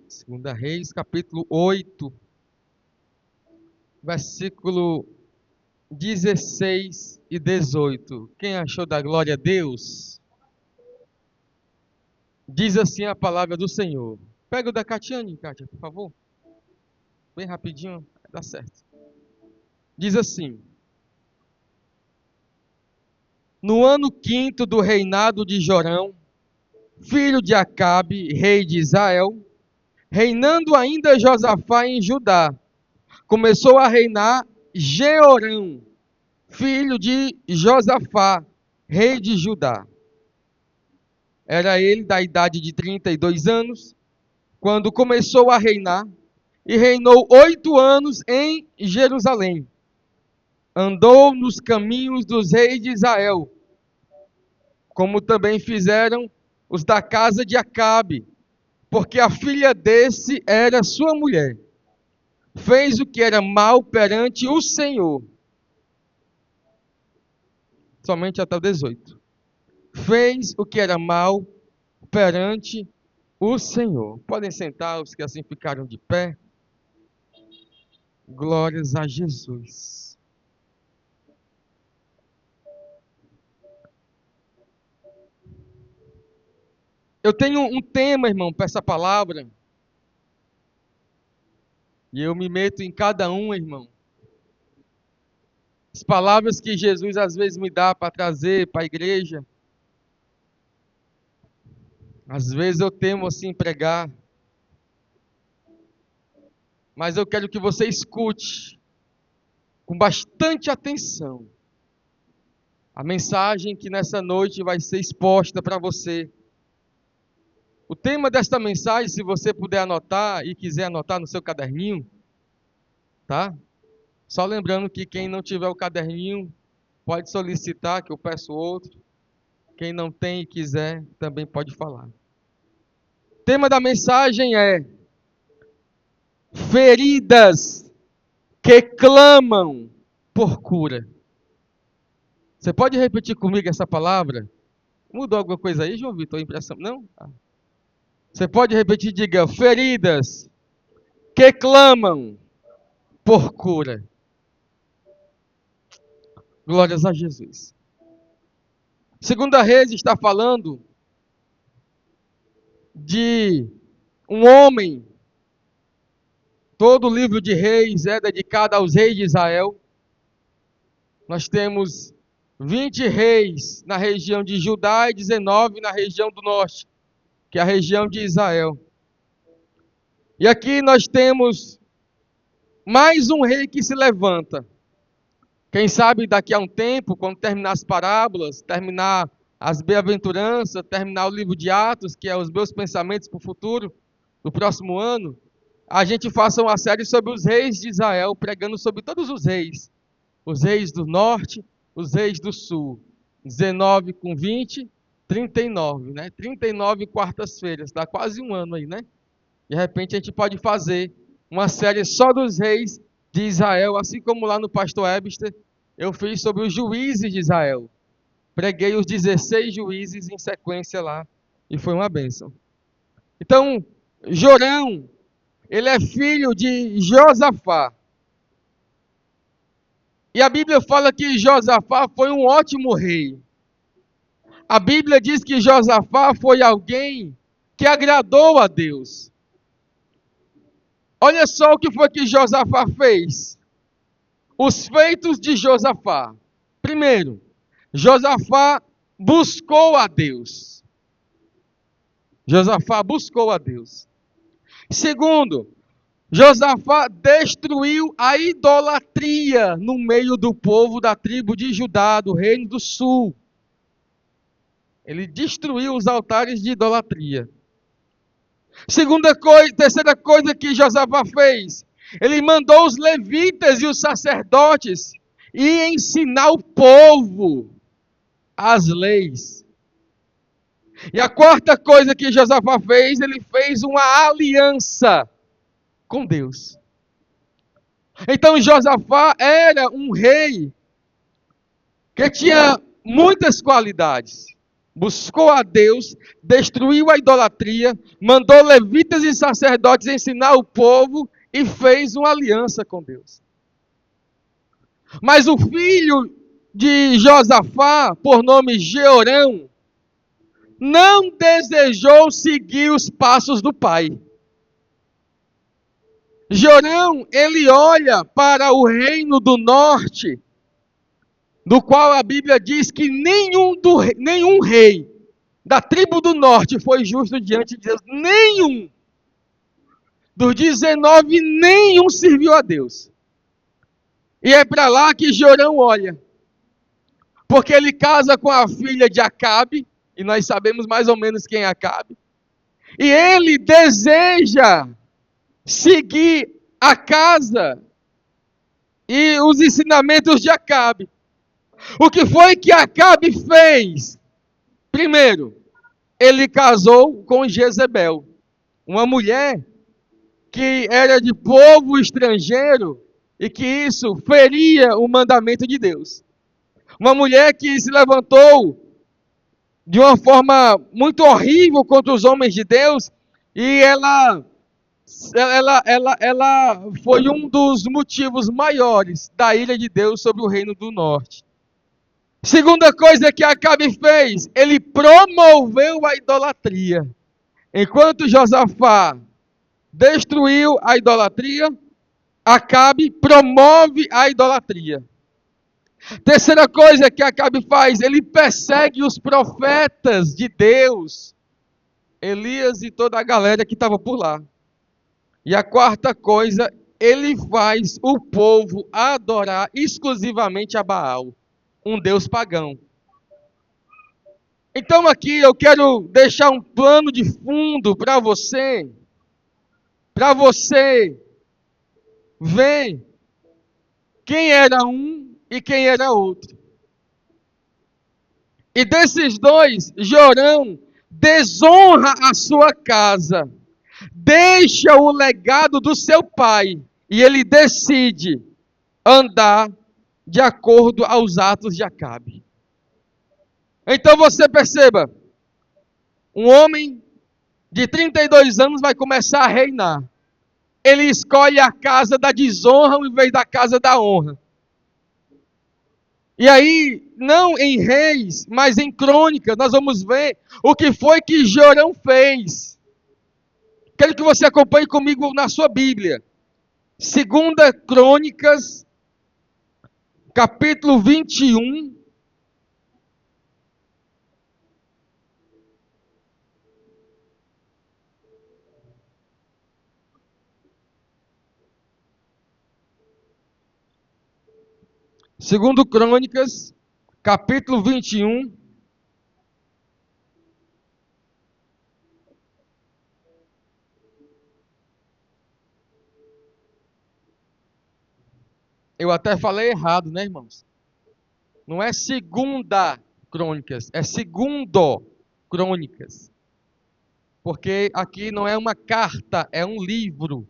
Segunda Reis, capítulo 8, versículo 16 e 18. Quem achou da glória a Deus? Diz assim a palavra do Senhor. Pega o da Catiane, Cátia, por favor. Bem rapidinho, dá certo. Diz assim: No ano 5º do reinado de Jorão, filho de Acabe, rei de Israel, reinando ainda Josafá em Judá, começou a reinar Jeorão, filho de Josafá, rei de Judá. Era ele da idade de 32 anos, quando começou a reinar, e reinou 8 anos em Jerusalém. Andou nos caminhos dos reis de Israel, como também fizeram os da casa de Acabe, porque a filha desse era sua mulher. Fez o que era mal perante o Senhor. Somente até o 18. Fez o que era mal perante o Senhor. Podem sentar os que assim ficaram de pé. Glórias a Jesus. Eu tenho um tema, irmão, para essa palavra. E eu me meto em cada um, irmão. As palavras que Jesus às vezes me dá para trazer para a igreja. Às vezes eu temo assim pregar. Mas eu quero que você escute com bastante atenção a mensagem que nessa noite vai ser exposta para você. O tema desta mensagem, se você puder anotar e quiser anotar no seu caderninho, tá? Só lembrando que quem não tiver o caderninho, pode solicitar que eu peço outro. Quem não tem e quiser, também pode falar. O tema da mensagem é: feridas que clamam por cura. Você pode repetir comigo essa palavra? Mudou alguma coisa aí, João Vitor? Impressão? Não? Você pode repetir, diga: feridas que clamam por cura. Glórias a Jesus. Segunda Reis está falando de um homem. Todo o livro de Reis é dedicado aos reis de Israel. Nós temos 20 reis na região de Judá e 19 na região do norte, que é a região de Israel. E aqui nós temos mais um rei que se levanta. Quem sabe daqui a um tempo, quando terminar as parábolas, terminar as bem-aventuranças, terminar o livro de Atos, que é os meus pensamentos para o futuro, do próximo ano, a gente faça uma série sobre os reis de Israel, pregando sobre todos os reis do norte, os reis do sul. 19 com 20, 39, né? 39 quartas-feiras, dá quase um ano aí, né? De repente a gente pode fazer uma série só dos reis de Israel, assim como lá no Pastor Ebster, eu fiz sobre os juízes de Israel. Preguei os 16 juízes em sequência lá, e foi uma bênção. Então, Jorão, ele é filho de Josafá. E a Bíblia fala que Josafá foi um ótimo rei. A Bíblia diz que Josafá foi alguém que agradou a Deus. Olha só o que foi que Josafá fez. Os feitos de Josafá. Primeiro, Josafá buscou a Deus. Josafá buscou a Deus. Segundo, Josafá destruiu a idolatria no meio do povo da tribo de Judá, do reino do sul. Ele destruiu os altares de idolatria. Terceira coisa que Josafá fez, ele mandou os levitas e os sacerdotes ir ensinar o povo as leis. E a quarta coisa que Josafá fez, ele fez uma aliança com Deus. Então Josafá era um rei que tinha muitas qualidades. buscou a Deus, destruiu a idolatria, mandou levitas e sacerdotes ensinar o povo e fez uma aliança com Deus. Mas o filho de Josafá, por nome Jeorão, não desejou seguir os passos do pai. Jeorão, ele olha para o reino do norte, do qual a Bíblia diz que nenhum rei da tribo do norte foi justo diante de Deus. Nenhum. Dos 19, nenhum serviu a Deus. E é para lá que Jeorão olha. Porque ele casa com a filha de Acabe, e nós sabemos mais ou menos quem é Acabe. E ele deseja seguir a casa e os ensinamentos de Acabe. O que foi que Acabe fez? Primeiro, ele casou com Jezebel, uma mulher que era de povo estrangeiro e que isso feria o mandamento de Deus. Uma mulher que se levantou de uma forma muito horrível contra os homens de Deus e ela foi um dos motivos maiores da ira de Deus sobre o reino do norte. Segunda coisa que Acabe fez, ele promoveu a idolatria. Enquanto Josafá destruiu a idolatria, Acabe promove a idolatria. Terceira coisa que Acabe faz, ele persegue os profetas de Deus, Elias e toda a galera que estava por lá. E a quarta coisa, ele faz o povo adorar exclusivamente a Baal, um deus pagão. Então aqui eu quero deixar um plano de fundo para você ver quem era um e quem era outro. E desses dois, Jorão desonra a sua casa, deixa o legado do seu pai e ele decide andar de acordo aos atos de Acabe. Então você perceba, um homem de 32 anos vai começar a reinar. Ele escolhe a casa da desonra em vez da casa da honra. E aí, não em Reis, mas em Crônicas, nós vamos ver o que foi que Jorão fez. Quero que você acompanhe comigo na sua Bíblia. 2 Crônicas, capítulo 21. Segundo Crônicas, capítulo 21. Eu até falei errado, né, irmãos? Não é segunda Crônicas, é segundo Crônicas. Porque aqui não é uma carta, é um livro.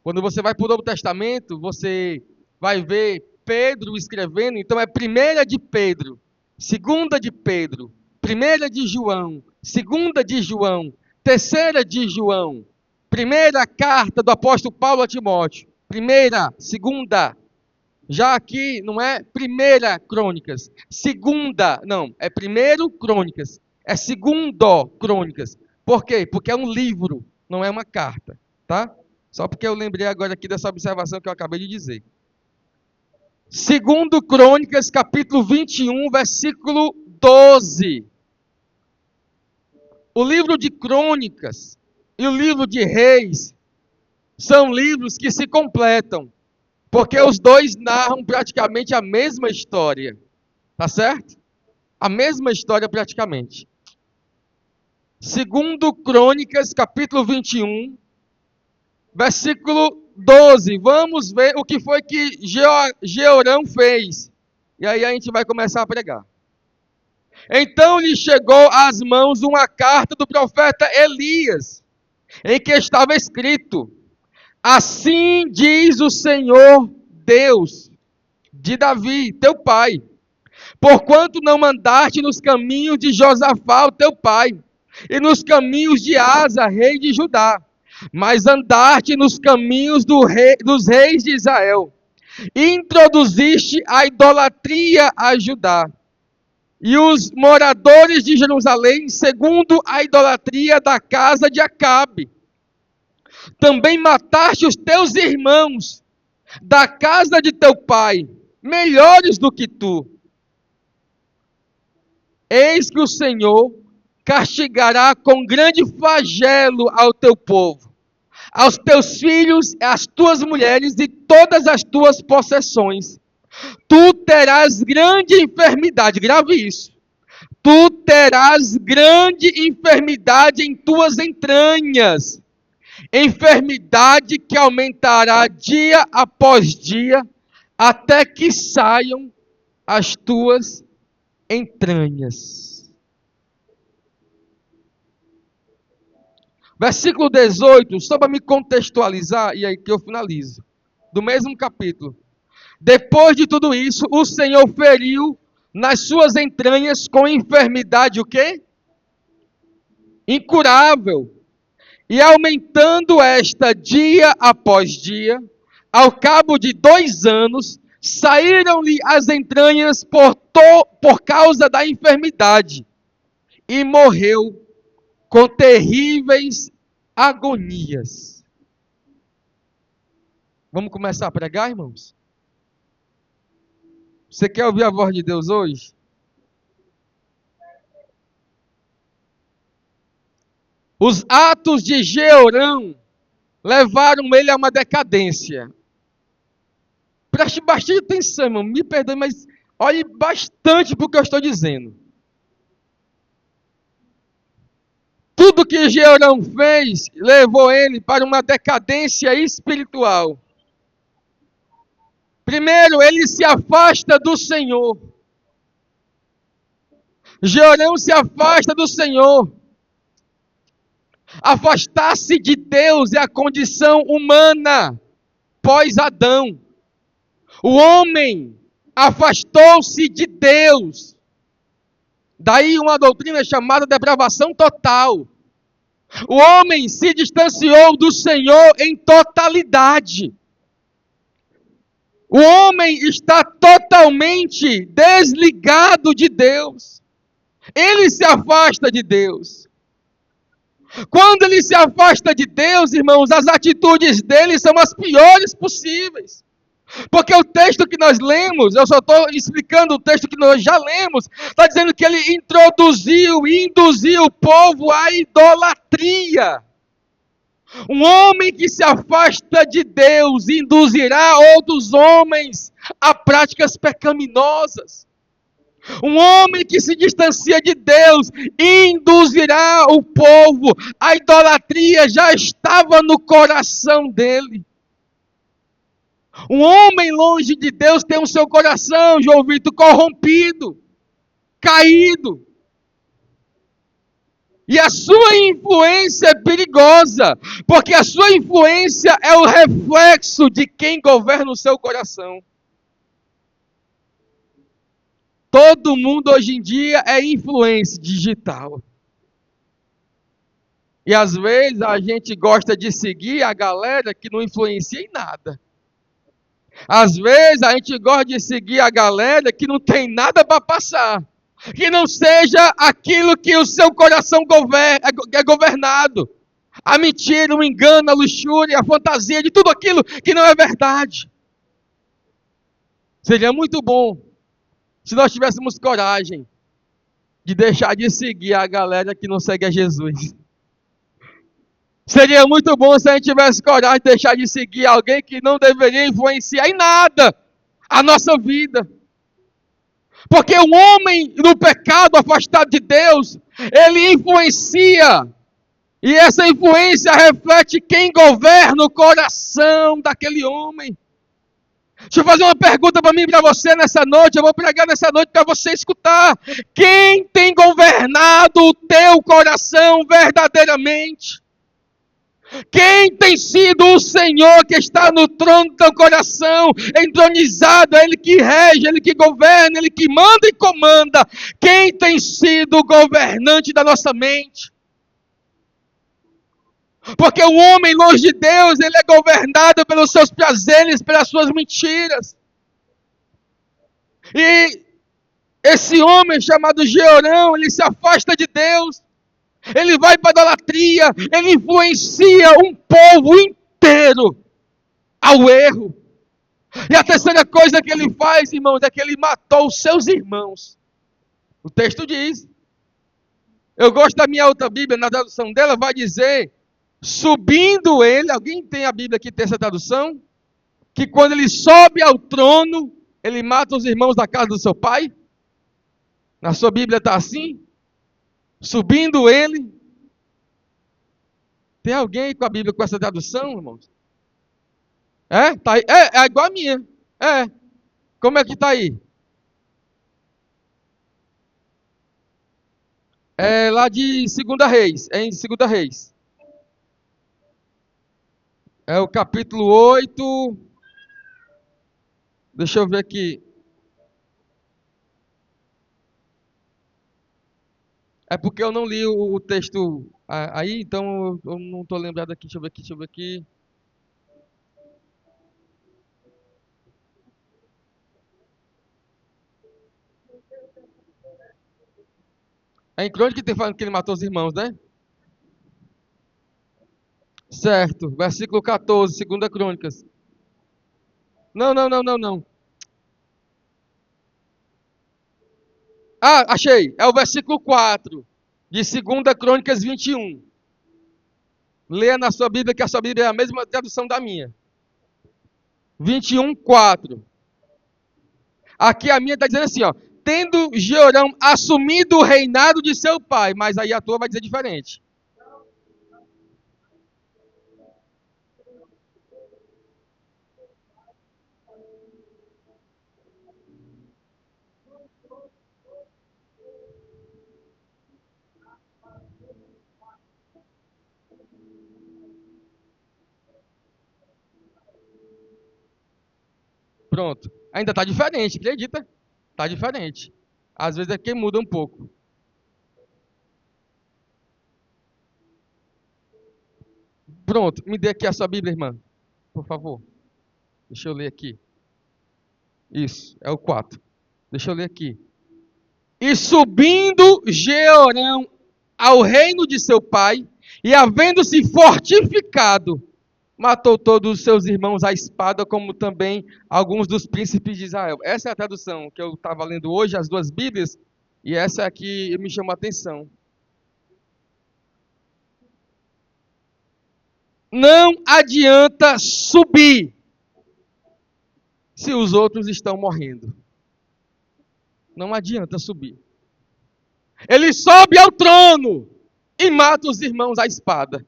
Quando você vai para o Novo Testamento, você vai ver Pedro escrevendo, então é primeira de Pedro, segunda de Pedro, primeira de João, segunda de João, terceira de João, primeira carta do apóstolo Paulo a Timóteo, primeira, segunda. Já aqui não é primeira Crônicas, segunda, não, é primeiro Crônicas, é segundo Crônicas. Por quê? Porque é um livro, não é uma carta, tá? Só porque eu lembrei agora aqui dessa observação que eu acabei de dizer. Segundo Crônicas, capítulo 21, versículo 12. O livro de Crônicas e o livro de Reis são livros que se completam, porque os dois narram praticamente a mesma história. Tá certo? A mesma história praticamente. Segundo Crônicas, capítulo 21, versículo 12. Vamos ver o que foi que Jeorão fez. E aí a gente vai começar a pregar. Então lhe chegou às mãos uma carta do profeta Elias, em que estava escrito: assim diz o Senhor Deus de Davi, teu pai, porquanto não andaste nos caminhos de Josafá, o teu pai, e nos caminhos de Asa, rei de Judá, mas andaste nos caminhos dos reis de Israel, e introduziste a idolatria a Judá, e os moradores de Jerusalém, segundo a idolatria da casa de Acabe. Também mataste os teus irmãos da casa de teu pai, melhores do que tu. Eis que o Senhor castigará com grande flagelo ao teu povo, aos teus filhos, às tuas mulheres e todas as tuas possessões. Tu terás grande enfermidade, grave isso. Tu terás grande enfermidade em tuas entranhas, enfermidade que aumentará dia após dia, até que saiam as tuas entranhas. Versículo 18, só para me contextualizar, e aí que eu finalizo, do mesmo capítulo. Depois de tudo isso, o Senhor feriu nas suas entranhas com enfermidade o quê? Incurável. E aumentando esta dia após dia, ao cabo de 2 anos, saíram-lhe as entranhas por causa da enfermidade, e morreu com terríveis agonias. Vamos começar a pregar, irmãos? Você quer ouvir a voz de Deus hoje? Os atos de Jeorão levaram ele a uma decadência. Preste bastante atenção, irmão. Me perdoe, mas olhe bastante para o que eu estou dizendo. Tudo que Jeorão fez levou ele para uma decadência espiritual. Primeiro, ele se afasta do Senhor. Jeorão se afasta do Senhor. Afastar-se de Deus é a condição humana pós-Adão. O homem afastou-se de Deus. Daí uma doutrina chamada depravação total. O homem se distanciou do Senhor em totalidade. O homem está totalmente desligado de Deus. Ele se afasta de Deus. Quando ele se afasta de Deus, irmãos, as atitudes dele são as piores possíveis. Porque o texto que nós lemos, eu só estou explicando o texto que nós já lemos, está dizendo que ele introduziu e induziu o povo à idolatria. Um homem que se afasta de Deus induzirá outros homens a práticas pecaminosas. Um homem que se distancia de Deus induzirá o povo. A idolatria já estava no coração dele. Um homem longe de Deus tem o seu coração, João Vitor, corrompido, caído. E a sua influência é perigosa, porque a sua influência é o reflexo de quem governa o seu coração. Todo mundo hoje em dia é influência digital. E às vezes a gente gosta de seguir a galera que não influencia em nada. Às vezes a gente gosta de seguir a galera que não tem nada para passar. Que não seja aquilo que o seu coração é governado. A mentira, o engano, a luxúria, a fantasia, de tudo aquilo que não é verdade. Seria muito bom se nós tivéssemos coragem de deixar de seguir a galera que não segue a Jesus. Seria muito bom se a gente tivesse coragem de deixar de seguir alguém que não deveria influenciar em nada a nossa vida. Porque o homem no pecado, afastado de Deus, ele influencia. E essa influência reflete quem governa o coração daquele homem. Deixa eu fazer uma pergunta para mim e para você nessa noite. Eu vou pregar nessa noite para você escutar. Quem tem governado o teu coração verdadeiramente? Quem tem sido o Senhor que está no trono do teu coração, entronizado, é Ele que rege, Ele que governa, Ele que manda e comanda. Quem tem sido o governante da nossa mente? Porque o homem longe de Deus, ele é governado pelos seus prazeres, pelas suas mentiras. E esse homem chamado Jeorão, ele se afasta de Deus. Ele vai para a idolatria, ele influencia um povo inteiro ao erro. E a terceira coisa que ele faz, irmãos, é que ele matou os seus irmãos. O texto diz, eu gosto da minha outra Bíblia, na tradução dela vai dizer, subindo ele, alguém tem a Bíblia que tem essa tradução? Que quando ele sobe ao trono, ele mata os irmãos da casa do seu pai? Na sua Bíblia está assim? Subindo ele. Tem alguém com a Bíblia com essa tradução, irmãos? É? Tá aí. É igual a minha. É. Como é que está aí? É lá de 2 Reis. É em 2 Reis. É o capítulo 8. Deixa eu ver aqui. É porque eu não li o texto aí, então eu não estou lembrado aqui. Deixa eu ver aqui. É em Crônica que tem falando que ele matou os irmãos, né? Certo. Versículo 14, 2 Crônicas. Não, não, não, não, não. Ah, achei. É o versículo 4 de 2 Crônicas 21. Leia na sua Bíblia, que a sua Bíblia é a mesma tradução da minha. 21, 4. Aqui a minha está dizendo assim, ó. Tendo Jeorão assumido o reinado de seu pai. Mas aí a tua vai dizer diferente. Pronto. Ainda está diferente, acredita? Está diferente. Às vezes é que muda um pouco. Pronto. Me dê aqui a sua Bíblia, irmã. Por favor. Deixa eu ler aqui. Isso. É o 4. Deixa eu ler aqui. E subindo Jeorão ao reino de seu pai, e havendo-se fortificado, matou todos os seus irmãos à espada, como também alguns dos príncipes de Israel. Essa é a tradução que eu estava lendo hoje, as duas Bíblias, e essa aqui me chamou a atenção. Não adianta subir se os outros estão morrendo. Não adianta subir. Ele sobe ao trono e mata os irmãos à espada.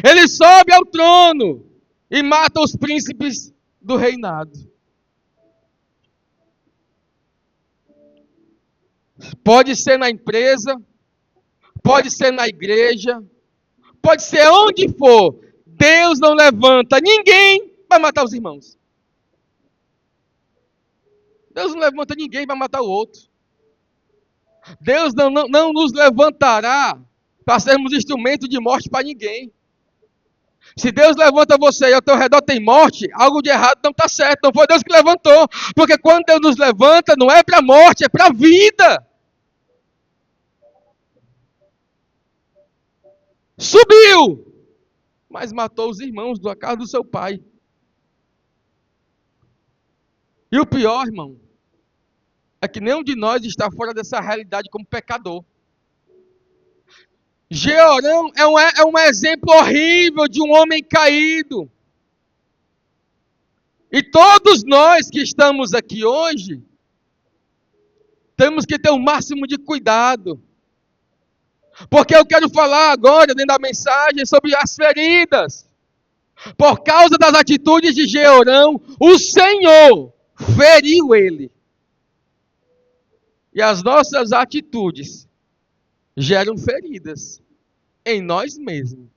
Ele sobe ao trono e mata os príncipes do reinado. Pode ser na empresa, pode ser na igreja, pode ser onde for. Deus não levanta ninguém para matar os irmãos. Deus não levanta ninguém para matar o outro. Deus não nos levantará para sermos instrumento de morte para ninguém. Se Deus levanta você e ao teu redor tem morte, algo de errado não está certo. Não foi Deus que levantou. Porque quando Deus nos levanta, não é para a morte, é para a vida. Subiu, mas matou os irmãos da casa do seu pai. E o pior, irmão, é que nenhum de nós está fora dessa realidade como pecador. Jeorão é um exemplo horrível de um homem caído. E todos nós que estamos aqui hoje, temos que ter o máximo de cuidado. Porque eu quero falar agora, dentro da mensagem, sobre as feridas. Por causa das atitudes de Jeorão, o Senhor feriu ele. E as nossas atitudes geram feridas em nós mesmos.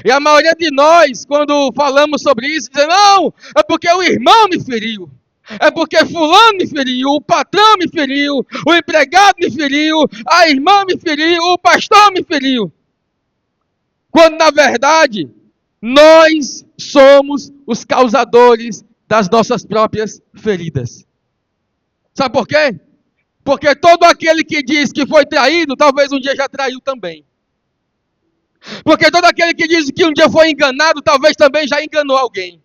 E a maioria de nós, quando falamos sobre isso, diz, não, é porque o irmão me feriu. É porque fulano me feriu, o patrão me feriu, o empregado me feriu, a irmã me feriu, o pastor me feriu. Quando na verdade, nós somos os causadores das nossas próprias feridas. Sabe por quê? Porque todo aquele que diz que foi traído, talvez um dia já traiu também. Porque todo aquele que diz que um dia foi enganado, talvez também já enganou alguém.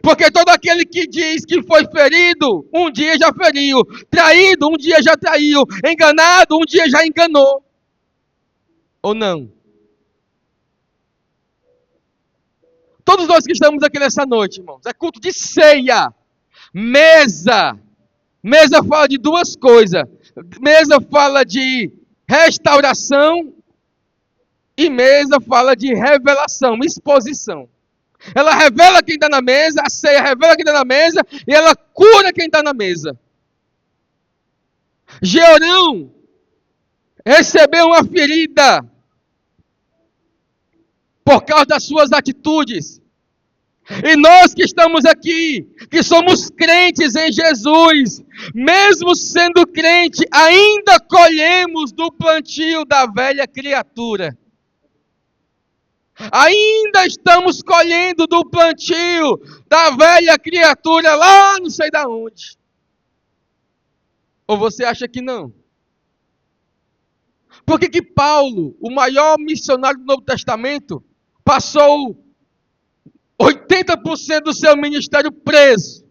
Porque todo aquele que diz que foi ferido, um dia já feriu. Traído, um dia já traiu. Enganado, um dia já enganou. Ou não? Todos nós que estamos aqui nessa noite, irmãos, é culto de ceia. Mesa. Mesa fala de duas coisas. Mesa fala de restauração e mesa fala de revelação, exposição. Ela revela quem está na mesa, a ceia revela quem está na mesa e ela cura quem está na mesa. Georão recebeu uma ferida por causa das suas atitudes. E nós que estamos aqui, que somos crentes em Jesus, mesmo sendo crente, ainda colhemos do plantio da velha criatura. Ainda estamos colhendo do plantio da velha criatura lá não sei da onde. Ou você acha que não? Por que Paulo, o maior missionário do Novo Testamento, passou 80% do seu ministério preso?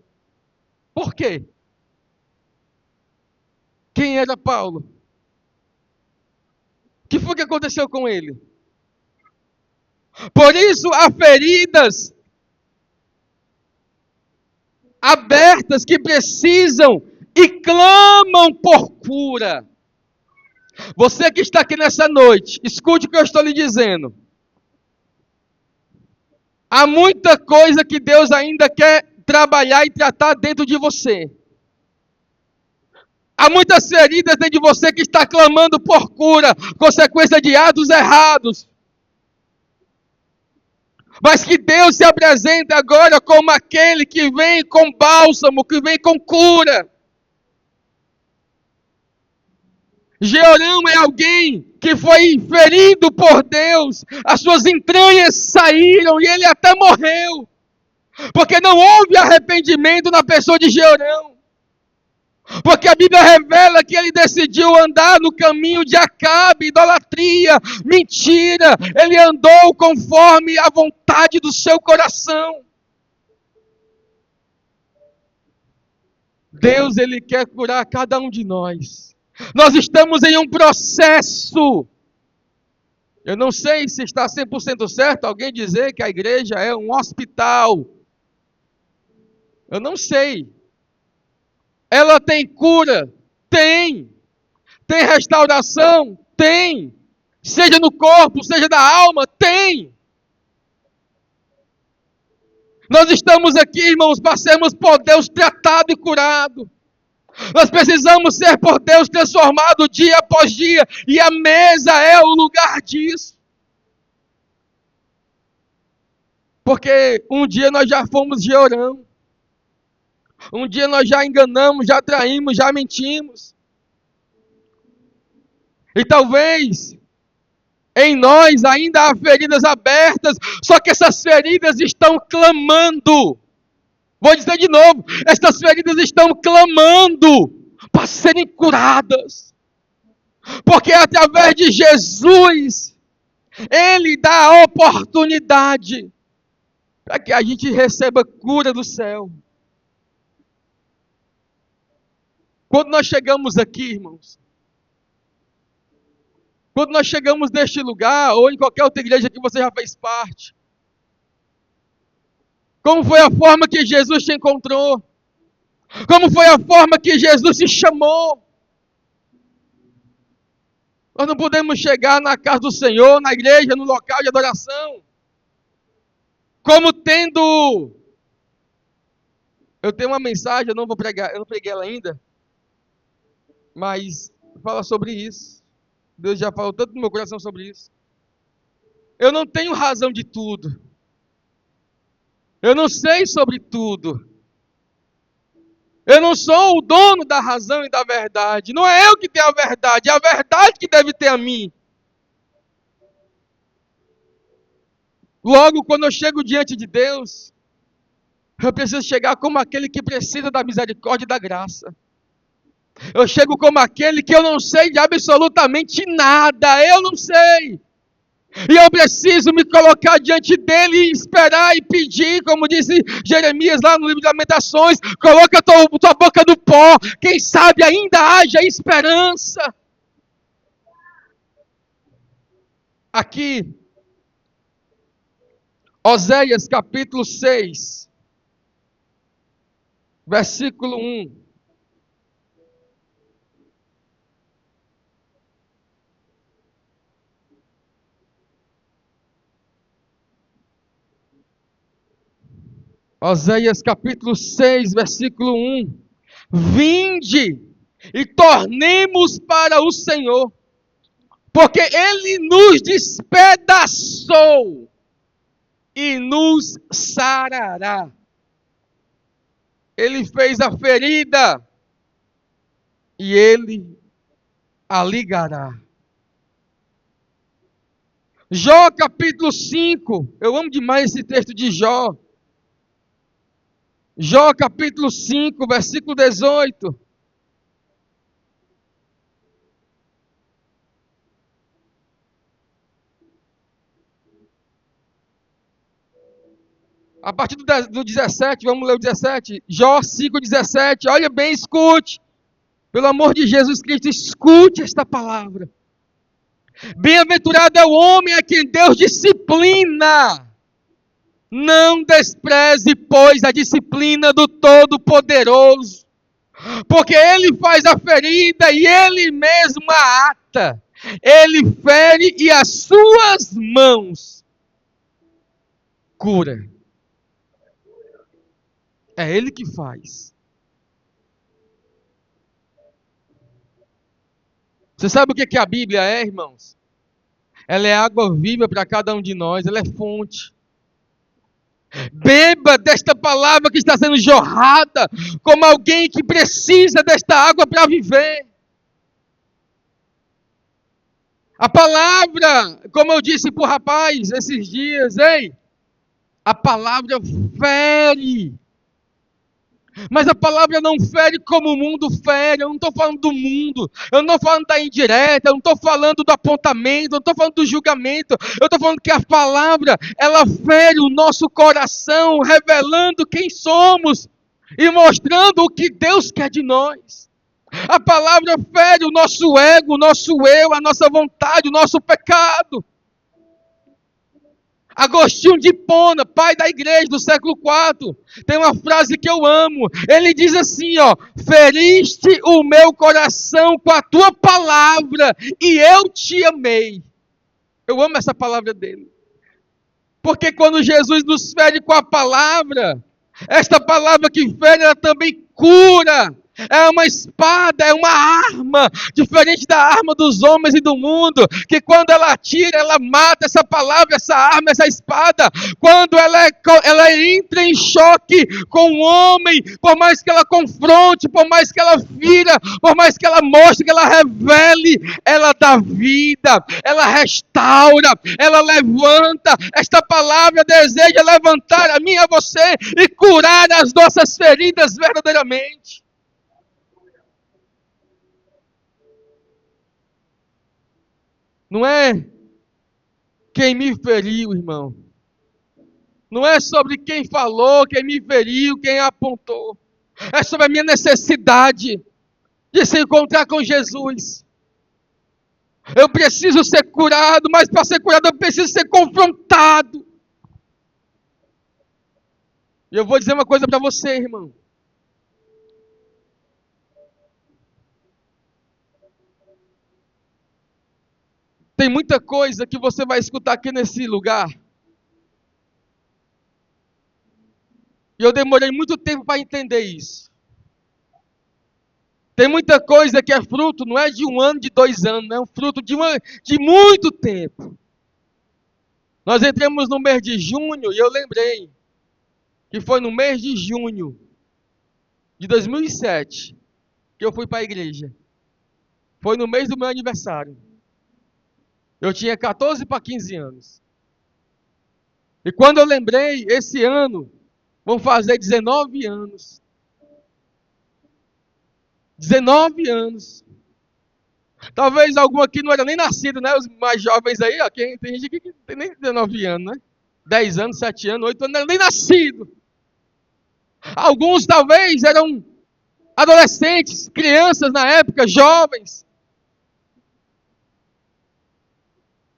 Por quê? Quem era Paulo? O que foi que aconteceu com ele? Por isso há feridas abertas que precisam e clamam por cura. Você que está aqui nessa noite, escute o que eu estou lhe dizendo. Há muita coisa que Deus ainda quer trabalhar e tratar dentro de você. Há muitas feridas dentro de você que está clamando por cura, consequência de atos errados. Mas que Deus se apresente agora como aquele que vem com bálsamo, que vem com cura. Georão é alguém que foi ferido por Deus, as suas entranhas saíram e ele até morreu, porque não houve arrependimento na pessoa de Georão. Porque a Bíblia revela que ele decidiu andar no caminho de Acabe, idolatria, mentira. Ele andou conforme a vontade do seu coração. Deus, Ele quer curar cada um de nós. Nós estamos em um processo. Eu não sei se está 100% certo alguém dizer que a igreja é um hospital. Eu não sei. Ela tem cura? Tem. Tem restauração? Tem. Seja no corpo, seja na alma? Tem. Nós estamos aqui, irmãos, para sermos por Deus tratado e curado. Nós precisamos ser por Deus transformado dia após dia. E a mesa é o lugar disso. Porque um dia nós já fomos Georão. Um dia nós já enganamos, já traímos, já mentimos. E talvez em nós ainda há feridas abertas, só que essas feridas estão clamando. Vou dizer de novo, essas feridas estão clamando para serem curadas. Porque através de Jesus, Ele dá a oportunidade para que a gente receba cura do céu. Quando nós chegamos aqui, irmãos, quando nós chegamos neste lugar, ou em qualquer outra igreja que você já fez parte, como foi a forma que Jesus te encontrou? Como foi a forma que Jesus te chamou? Nós não podemos chegar na casa do Senhor, na igreja, no local de adoração, como tendo... Eu tenho uma mensagem, eu não vou pregar, eu não preguei ela ainda, mas fala sobre isso. Deus já falou tanto no meu coração sobre isso. Eu não tenho razão de tudo. Eu não sei sobre tudo. Eu não sou o dono da razão e da verdade. Não é eu que tenho a verdade, é a verdade que deve ter a mim. Logo, quando eu chego diante de Deus, eu preciso chegar como aquele que precisa da misericórdia e da graça. Eu chego como aquele que eu não sei de absolutamente nada. Eu não sei. E eu preciso me colocar diante dele e esperar e pedir, como disse Jeremias lá no livro de Lamentações, coloca a tua boca no pó, quem sabe ainda haja esperança. Aqui, Oséias capítulo 6, versículo 1. Oséias capítulo 6, versículo 1. Vinde e tornemos para o Senhor, porque Ele nos despedaçou e nos sarará. Ele fez a ferida e Ele a ligará. Jó capítulo 5, eu amo demais esse texto de Jó. Jó capítulo 5, versículo 18. A partir do 17, vamos ler o 17. Jó 5, 17. Olha bem, escute. Pelo amor de Jesus Cristo, escute esta palavra. Bem-aventurado é o homem a quem Deus disciplina. Não despreze, pois, a disciplina do Todo-Poderoso, porque Ele faz a ferida e Ele mesmo a ata. Ele fere e as suas mãos cura. É Ele que faz. Você sabe o que a Bíblia é, irmãos? Ela é água viva para cada um de nós, ela é fonte. Beba desta palavra que está sendo jorrada, como alguém que precisa desta água para viver. A palavra, como eu disse para o rapaz esses dias, a palavra fere. Mas a palavra não fere como o mundo fere. Eu não estou falando do mundo, eu não estou falando da indireta, eu não estou falando do apontamento, eu não estou falando do julgamento. Eu estou falando que a palavra, ela fere o nosso coração, revelando quem somos e mostrando o que Deus quer de nós. A palavra fere o nosso ego, o nosso eu, a nossa vontade, o nosso pecado. Agostinho de Hipona, pai da igreja do século IV, tem uma frase que eu amo. Ele diz assim, feriste o meu coração com a tua palavra e eu te amei. Eu amo essa palavra dele. Porque quando Jesus nos fere com a palavra, esta palavra que fere, ela também cura. É uma espada, é uma arma, diferente da arma dos homens e do mundo, que quando ela atira, ela mata. Essa palavra, essa arma, essa espada, quando ela entra em choque com o homem, por mais que ela confronte, por mais que ela fira, por mais que ela mostre, que ela revele, ela dá vida, ela restaura, ela levanta. Esta palavra deseja levantar a mim e a você e curar as nossas feridas verdadeiramente. Não é quem me feriu, irmão. Não é sobre quem falou, quem me feriu, quem apontou. É sobre a minha necessidade de se encontrar com Jesus. Eu preciso ser curado, mas para ser curado eu preciso ser confrontado. E eu vou dizer uma coisa para você, irmão. Tem muita coisa que você vai escutar aqui nesse lugar. E eu demorei muito tempo para entender isso. Tem muita coisa que é fruto, não é de 1 ano, de 2 anos, é um fruto de muito tempo. Nós entramos no mês de junho e eu lembrei que foi no mês de junho de 2007 que eu fui para a igreja. Foi no mês do meu aniversário. Eu tinha 14 para 15 anos. E quando eu lembrei, esse ano, vão fazer 19 anos. 19 anos. Talvez algum aqui não era nem nascido, né? Os mais jovens aí, ó, tem gente aqui que não tem nem 19 anos, né? 10 anos, 7 anos, 8 anos, não era nem nascido. Alguns talvez eram adolescentes, crianças na época, jovens.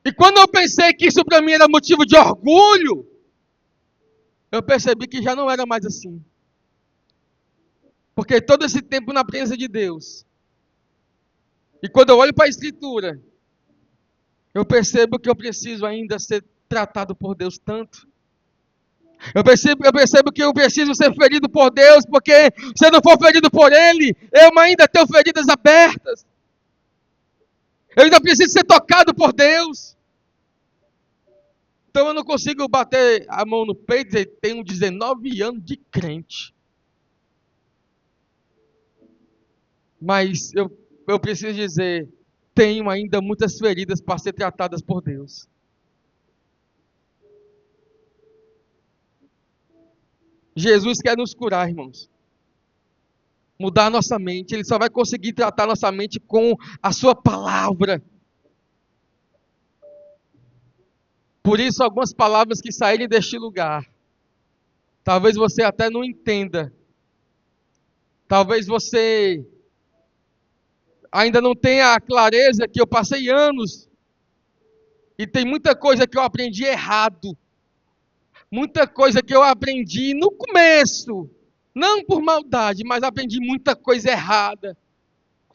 E quando eu pensei que isso para mim era motivo de orgulho, eu percebi que já não era mais assim. Porque todo esse tempo na presença de Deus, e quando eu olho para a Escritura, eu percebo que eu preciso ainda ser tratado por Deus tanto. Eu percebo que eu preciso ser ferido por Deus, porque se eu não for ferido por Ele, eu ainda tenho feridas abertas. Eu ainda preciso ser tocado por Deus. Então eu não consigo bater a mão no peito e dizer, tenho 19 anos de crente. Mas eu preciso dizer, tenho ainda muitas feridas para ser tratadas por Deus. Jesus quer nos curar, irmãos. Mudar a nossa mente. Ele só vai conseguir tratar nossa mente com a sua palavra. Por isso, algumas palavras que saírem deste lugar, talvez você até não entenda. Talvez você ainda não tenha a clareza que eu passei anos e tem muita coisa que eu aprendi errado. Muita coisa que eu aprendi no começo, não por maldade, mas aprendi muita coisa errada.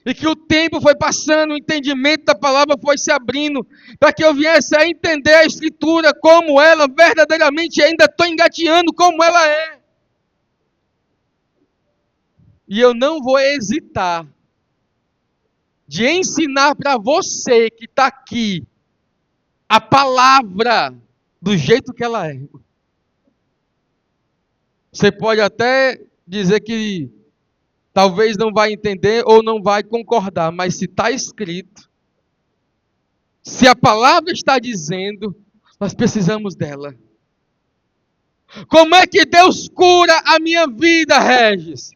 E que o tempo foi passando, o entendimento da palavra foi se abrindo, para que eu viesse a entender a Escritura como ela verdadeiramente, ainda estou engateando como ela é. E eu não vou hesitar de ensinar para você que está aqui a palavra do jeito que ela é. Você pode até dizer que talvez não vai entender ou não vai concordar, mas se está escrito, se a palavra está dizendo, nós precisamos dela. Como é que Deus cura a minha vida, Regis?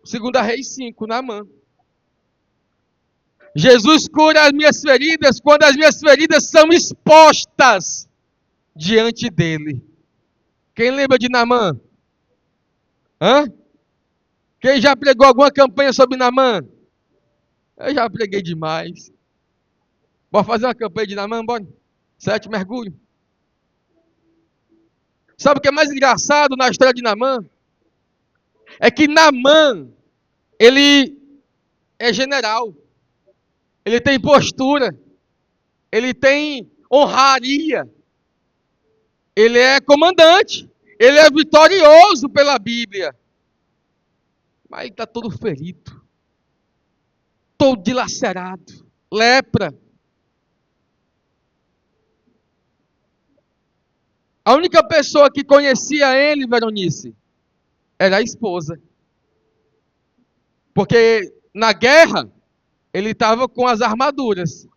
2 Reis 5, Naamã. Jesus cura as minhas feridas quando as minhas feridas são expostas diante dele. Quem lembra de Naamã? Hã? Quem já pregou alguma campanha sobre Naamã? Eu já preguei demais. Bora fazer uma campanha de Naamã, bora? 7 mergulhos. Sabe o que é mais engraçado na história de Naamã? É que Naamã, ele é general. Ele tem postura. Ele tem honraria. Ele é comandante. Ele é vitorioso pela Bíblia. Mas ele está todo ferido. Todo dilacerado. Lepra. A única pessoa que conhecia ele, Veronice, era a esposa. Porque na guerra, ele estava com as armaduras.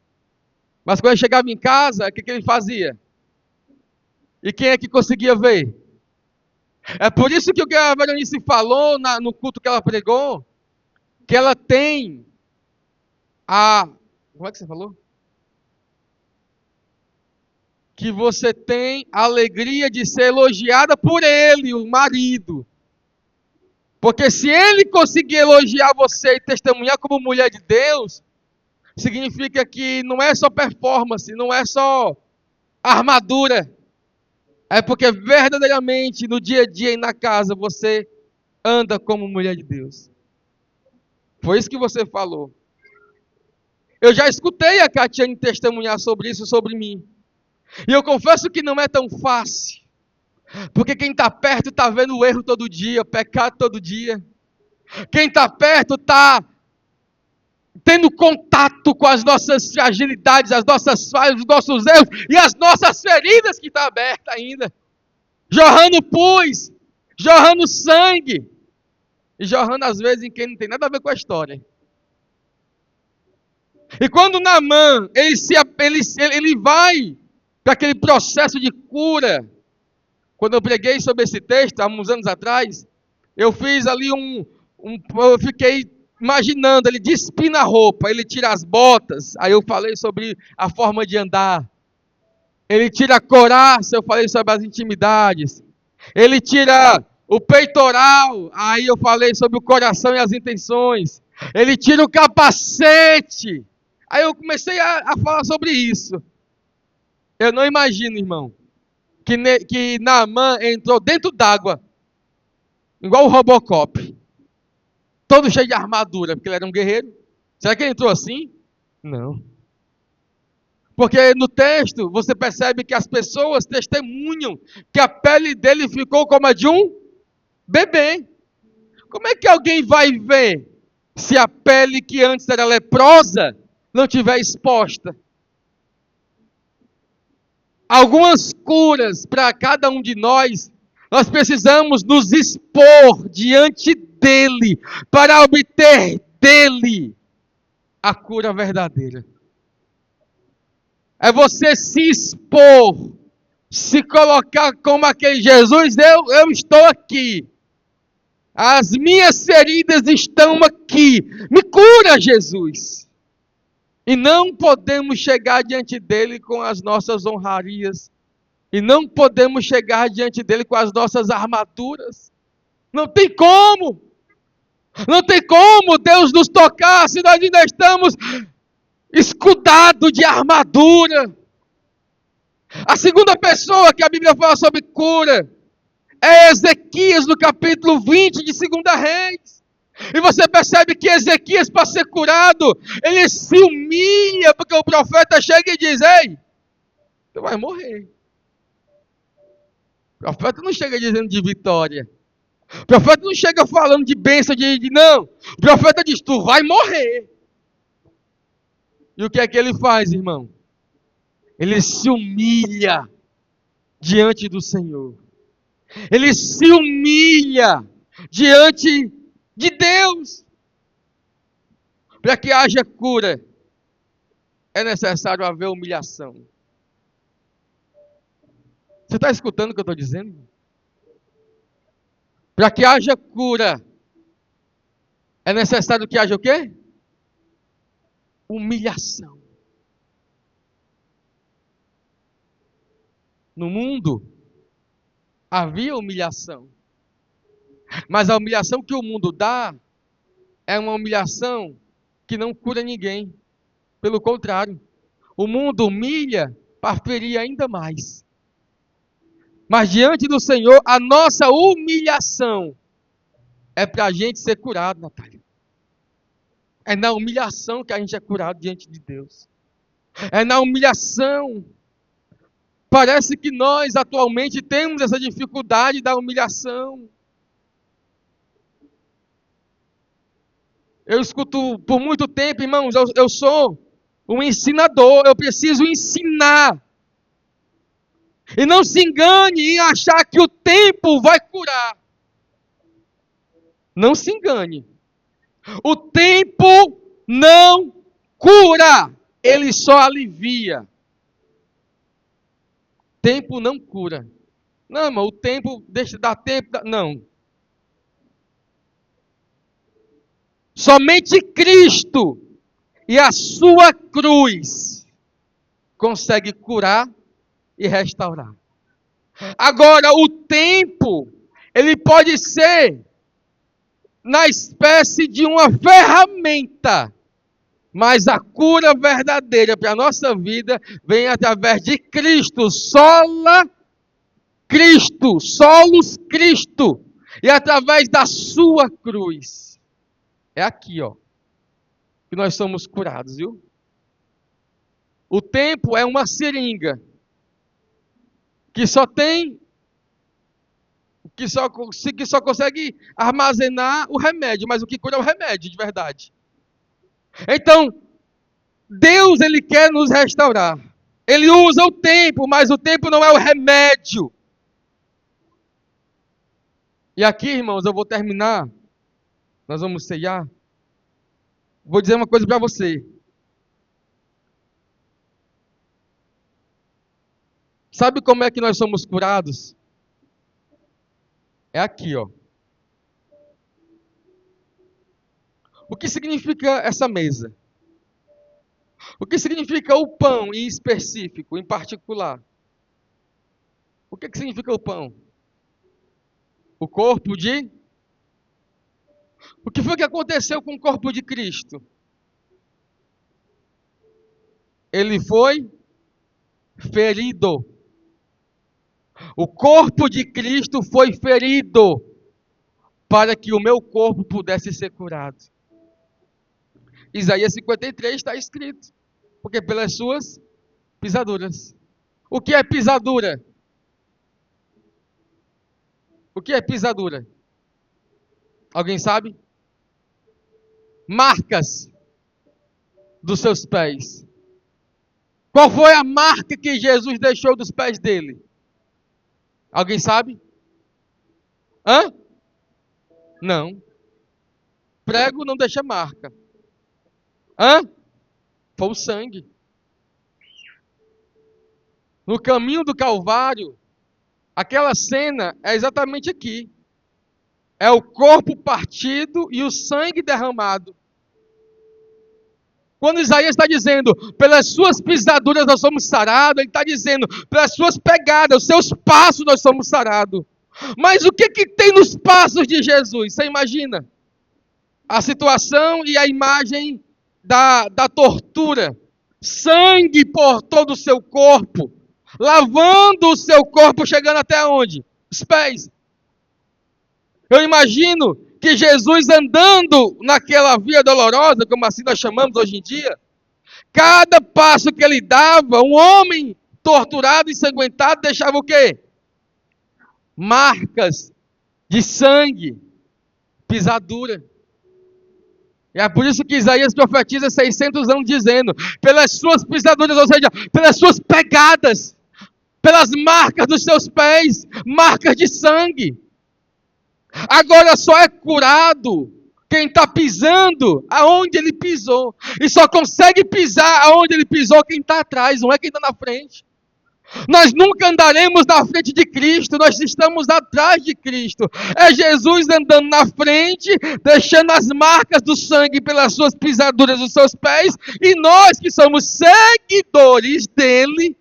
Mas quando ele chegava em casa, o que ele fazia? E quem é que conseguia ver? É por isso que o que a Veronice falou no culto que ela pregou, que ela tem a... Como é que você falou? Que você tem a alegria de ser elogiada por ele, o marido. Porque se ele conseguir elogiar você e testemunhar como mulher de Deus, significa que não é só performance, não é só armadura. É porque verdadeiramente no dia a dia e na casa você anda como mulher de Deus. Foi isso que você falou. Eu já escutei a Catiane testemunhar sobre isso, sobre mim. E eu confesso que não é tão fácil. Porque quem está perto está vendo o erro todo dia, o pecado todo dia. Quem está perto está tendo contato com as nossas fragilidades, as nossas falhas, os nossos erros e as nossas feridas que está aberta ainda. Jorrando pus, jorrando sangue. E jorrando às vezes em quem não tem nada a ver com a história. E quando Naamã, ele vai para aquele processo de cura. Quando eu preguei sobre esse texto, há uns anos atrás, eu fiz ali eu fiquei imaginando, ele despina a roupa, ele tira as botas, aí eu falei sobre a forma de andar. Ele tira a couraça, eu falei sobre as intimidades. Ele tira o peitoral, aí eu falei sobre o coração e as intenções. Ele tira o capacete. Aí eu comecei a falar sobre isso. Eu não imagino, irmão, que Naamã entrou dentro d'água, igual o Robocop, todo cheio de armadura, porque ele era um guerreiro. Será que ele entrou assim? Não. Porque no texto você percebe que as pessoas testemunham que a pele dele ficou como a de um bebê. Como é que alguém vai ver se a pele que antes era leprosa não tiver exposta? Algumas curas para cada um de nós precisamos nos expor diante dele para obter dele a cura verdadeira. É você se expor, se colocar como aquele Jesus, eu estou aqui. As minhas feridas estão aqui. Me cura, Jesus. E não podemos chegar diante dele com as nossas honrarias. E não podemos chegar diante dele com as nossas armaduras. Não tem como. Não tem como Deus nos tocar se nós ainda estamos escudados de armadura. A segunda pessoa que a Bíblia fala sobre cura é Ezequias, no capítulo 20 de 2 Reis. E você percebe que Ezequias, para ser curado, ele se humilha, porque o profeta chega e diz: ei, tu vai morrer. O profeta não chega dizendo de vitória. O profeta não chega falando de bênção, não. O profeta diz: tu vai morrer. E o que é que ele faz, irmão? Ele se humilha diante do Senhor. Ele se humilha diante de Deus. Para que haja cura, é necessário haver humilhação. Você está escutando o que eu estou dizendo? Para que haja cura, é necessário que haja o quê? Humilhação. No mundo, havia humilhação. Mas a humilhação que o mundo dá é uma humilhação que não cura ninguém. Pelo contrário, o mundo humilha para ferir ainda mais. Mas diante do Senhor, a nossa humilhação é para a gente ser curado, Natália. É na humilhação que a gente é curado diante de Deus. É na humilhação. Parece que nós atualmente temos essa dificuldade da humilhação. Eu escuto por muito tempo, irmãos, eu sou um ensinador, eu preciso ensinar. E não se engane em achar que o tempo vai curar. Não se engane. O tempo não cura, ele só alivia. Tempo não cura. Não, irmão, o tempo, deixa dar tempo. Não. Somente Cristo e a sua cruz consegue curar e restaurar. Agora, o tempo, ele pode ser na espécie de uma ferramenta, mas a cura verdadeira para a nossa vida vem através de Cristo, sola Cristo, solus Cristo, e através da sua cruz. É aqui, ó, que nós somos curados, viu? O tempo é uma seringa que só consegue armazenar o remédio, mas o que cura é o remédio de verdade. Então, Deus, Ele quer nos restaurar. Ele usa o tempo, mas o tempo não é o remédio. E aqui, irmãos, eu vou terminar. Nós vamos ceiar. Vou dizer uma coisa para você. Sabe como é que nós somos curados? É aqui, ó. O que significa essa mesa? O que significa o pão em específico, em particular? O que significa o pão? O corpo de... O que foi que aconteceu com o corpo de Cristo? Ele foi ferido. O corpo de Cristo foi ferido para que o meu corpo pudesse ser curado. Isaías 53 está escrito. Porque pelas suas pisaduras. O que é pisadura? O que é pisadura? Alguém sabe? Marcas dos seus pés. Qual foi a marca que Jesus deixou dos pés dele? Alguém sabe? Hã? Não. Prego não deixa marca. Hã? Foi o sangue. No caminho do Calvário, aquela cena é exatamente aqui. É o corpo partido e o sangue derramado. Quando Isaías está dizendo, pelas suas pisaduras nós somos sarados, ele está dizendo, pelas suas pegadas, os seus passos nós somos sarados. Mas o que tem nos passos de Jesus? Você imagina? A situação e a imagem da tortura. Sangue por todo o seu corpo. Lavando o seu corpo, chegando até onde? Os pés. Eu imagino que Jesus andando naquela via dolorosa, como assim nós chamamos hoje em dia, cada passo que ele dava, um homem torturado, ensanguentado, deixava o quê? Marcas de sangue, pisadura. E é por isso que Isaías profetiza 600 anos dizendo, pelas suas pisaduras, ou seja, pelas suas pegadas, pelas marcas dos seus pés, marcas de sangue. Agora só é curado quem está pisando aonde ele pisou. E só consegue pisar aonde ele pisou quem está atrás, não é quem está na frente. Nós nunca andaremos na frente de Cristo, nós estamos atrás de Cristo. É Jesus andando na frente, deixando as marcas do sangue pelas suas pisaduras dos seus pés, e nós que somos seguidores dele,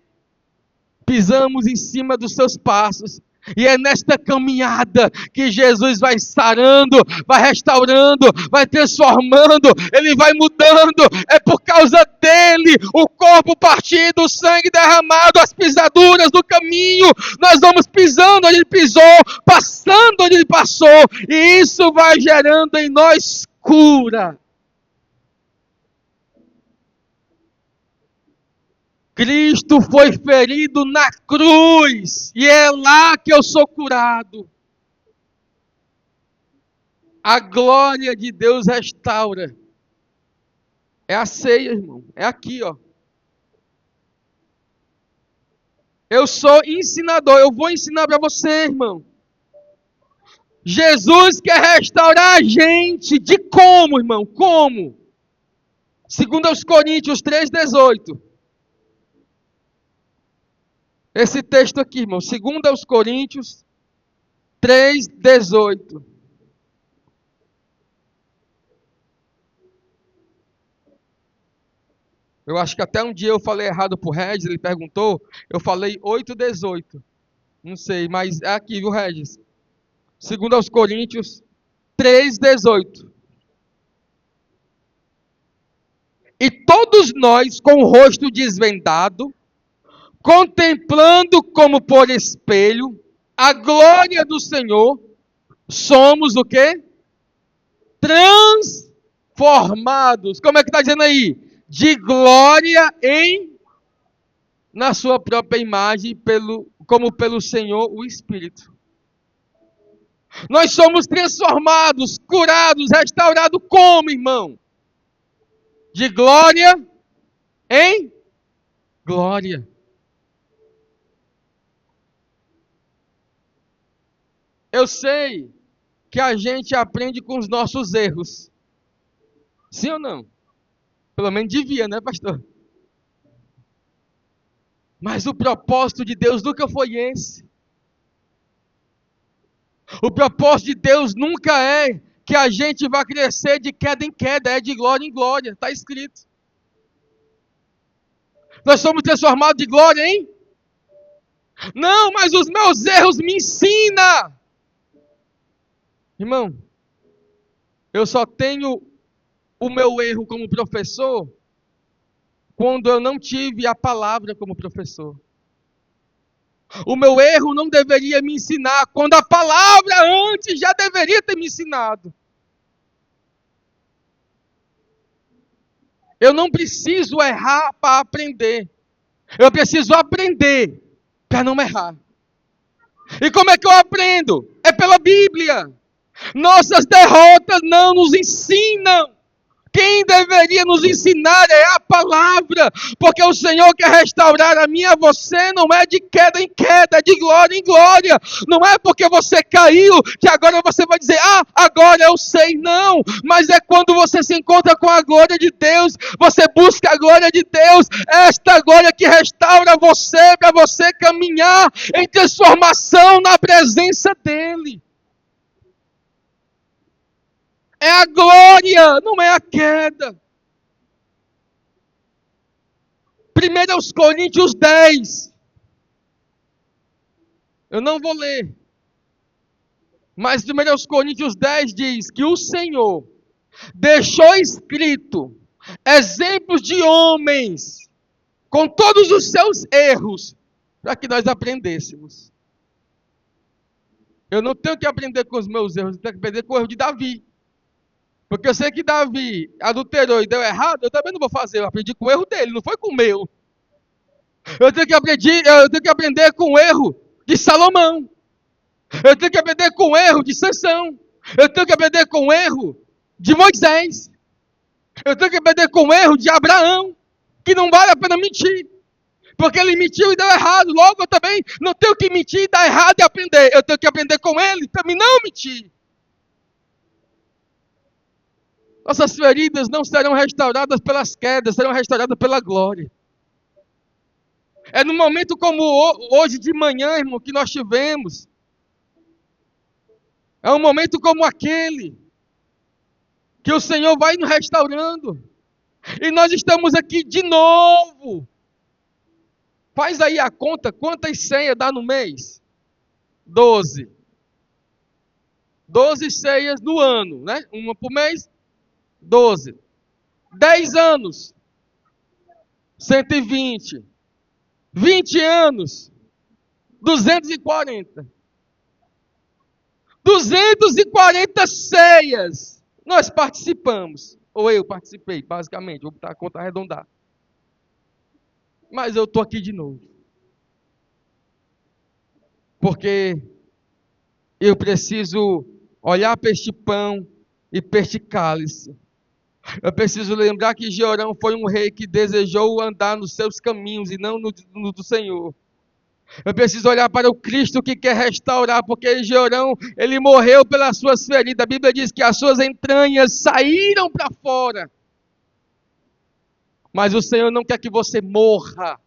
pisamos em cima dos seus passos. E é nesta caminhada que Jesus vai sarando, vai restaurando, vai transformando, Ele vai mudando. É por causa dele, o corpo partido, o sangue derramado, as pisaduras do caminho. Nós vamos pisando onde Ele pisou, passando onde Ele passou. E isso vai gerando em nós cura. Cristo foi ferido na cruz, e é lá que eu sou curado. A glória de Deus restaura. É a ceia, irmão. É aqui, ó. Eu sou ensinador, eu vou ensinar para você, irmão. Jesus quer restaurar a gente. De como, irmão? Como? Segundo aos Coríntios 3,18. Esse texto aqui, irmão, 2 Coríntios 3,18. Eu acho que até um dia eu falei errado pro Regis, ele perguntou, eu falei 8,18. Não sei, mas é aqui, viu, Regis? 2 Coríntios 3,18. E todos nós, com o rosto desvendado, contemplando como por espelho a glória do Senhor, somos o quê? Transformados. Como é que está dizendo aí? De glória na sua própria imagem, como pelo Senhor o Espírito. Nós somos transformados, curados, restaurados como, irmão? de glória em glória. Eu sei que a gente aprende com os nossos erros. Sim ou não? Pelo menos devia, né, pastor? Mas o propósito de Deus nunca foi esse. O propósito de Deus nunca é que a gente vá crescer de queda em queda, é de glória em glória, está escrito. Nós somos transformados de glória, hein? Não, mas os meus erros me ensinam. Irmão, eu só tenho o meu erro como professor quando eu não tive a palavra como professor. O meu erro não deveria me ensinar quando a palavra antes já deveria ter me ensinado. Eu não preciso errar para aprender. Eu preciso aprender para não errar. E como é que eu aprendo? É pela Bíblia. Nossas derrotas não nos ensinam. Quem deveria nos ensinar é a palavra, porque o Senhor quer restaurar a mim e a você, não é de queda em queda, é de glória em glória. Não é porque você caiu que agora você vai dizer, agora eu sei, não. Mas é quando você se encontra com a glória de Deus, você busca a glória de Deus, esta glória que restaura você, para você caminhar em transformação na presença dEle. É a glória, não é a queda. 1 Coríntios 10. Eu não vou ler. Mas 1 Coríntios 10 diz que o Senhor deixou escrito exemplos de homens com todos os seus erros para que nós aprendêssemos. Eu não tenho que aprender com os meus erros, eu tenho que aprender com o erro de Davi. Porque eu sei que Davi adulterou e deu errado, eu também não vou fazer. Eu aprendi com o erro dele, não foi com o meu. Eu tenho que aprender com o erro de Salomão. Eu tenho que aprender com o erro de Sansão. Eu tenho que aprender com o erro de Moisés. Eu tenho que aprender com o erro de Abraão, que não vale a pena mentir. Porque ele mentiu e deu errado. Logo eu também não tenho que mentir e dar errado e aprender. Eu tenho que aprender com ele para mim não mentir. Nossas feridas não serão restauradas pelas quedas, serão restauradas pela glória. É no momento como hoje de manhã, irmão, que nós tivemos. É um momento como aquele que o Senhor vai nos restaurando. E nós estamos aqui de novo. Faz aí a conta, quantas ceias dá no mês? 12. 12 ceias no ano, né? Uma por mês, 12. 10 anos, 120. 20 anos, 240. 240 ceias nós participamos. Ou eu participei, basicamente. Vou botar a conta arredondar. Mas eu estou aqui de novo. Porque eu preciso olhar para este pão e para este cálice. Eu preciso lembrar que Jeorão foi um rei que desejou andar nos seus caminhos e não no do Senhor. Eu preciso olhar para o Cristo que quer restaurar, porque Jeorão, ele morreu pelas suas feridas. A Bíblia diz que as suas entranhas saíram para fora. Mas o Senhor não quer que você morra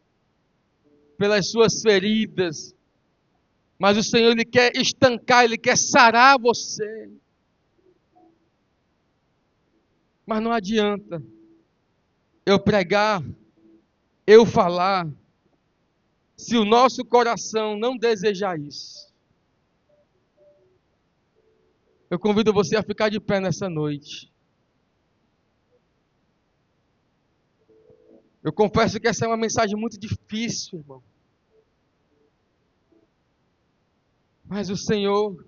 pelas suas feridas. Mas o Senhor, Ele quer estancar, Ele quer sarar você. Mas não adianta eu pregar, eu falar, se o nosso coração não desejar isso. Eu convido você a ficar de pé nessa noite. Eu confesso que essa é uma mensagem muito difícil, irmão. Mas o Senhor,